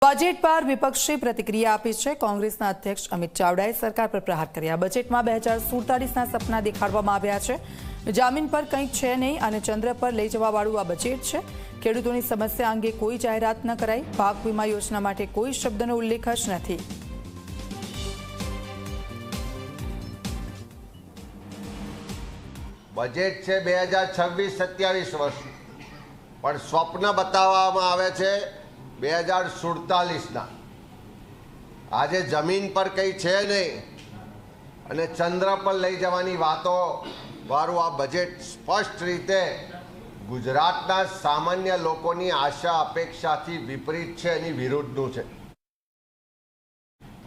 Budget પર વિપક્ષે પ્રતિક્રિયા આપી છે। કોંગ્રેસના અધ્યક્ષ અમિત ચાવડાએ સરકાર પર પ્રહાર કર્યા। બજેટમાં 2047ના સપના દેખાડવામાં આવ્યા છે। જામીન પર કંઈ છે નહીં અને ચંદ્ર પર લઈ જવાવાળું આ બજેટ છે। ખેડૂતોની સમસ્યા અંગે કોઈ જાહેરાત ન કરાઈ। પાક વીમા યોજના માટે કોઈ શબ્દનો ઉલ્લેખ જ નથી। બજેટ છે 2026-27 વર્ષ, પણ સ્વપ્ન બતાવવામાં આવે છે 2047ના। આજે જમીન પર કંઈ છે નહીં અને ચંદ્ર પર લઈ જવાની વાતો વાળું આ બજેટ સ્પષ્ટ રીતે ગુજરાતના સામાન્ય લોકોની આશા અપેક્ષાથી વિપરીત છે, એની વિરુદ્ધનું છે।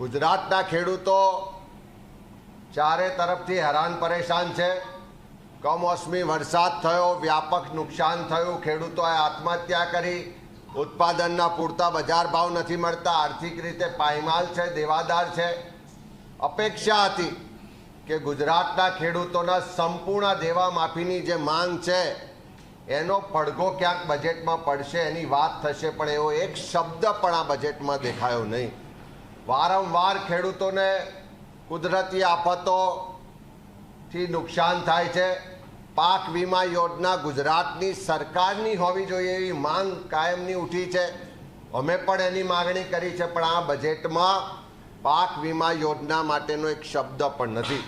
ગુજરાતના ખેડૂતો ચારે તરફથી હેરાન પરેશાન છે। કમોસમી વરસાદ થયો, વ્યાપક નુકસાન થયું, ખેડૂતોએ આત્મહત્યા કરી, ઉત્પાદનના પૂરતા બજાર ભાવ નથી મળતા, આર્થિક રીતે પાયમાલ છે, દેવાદાર છે। અપેક્ષા હતી કે ગુજરાતના ખેડૂતોના સંપૂર્ણ દેવા માફીની જે માંગ છે એનો પડઘો ક્યાંક બજેટમાં પડશે, એની વાત થશે, પણ એવો એક શબ્દ પણ આ બજેટમાં દેખાયો નહીં। વારંવાર ખેડૂતોને કુદરતી આફતોથી નુકસાન થાય છે। પાક વીમા યોજના ગુજરાતની સરકારની હોવી જોઈએ એવી માંગ કાયમની ઉઠી છે। અમે પણ એની માગણી કરી છે, પણ આ બજેટમાં પાક વીમા યોજના માટેનો એક શબ્દ પણ નથી।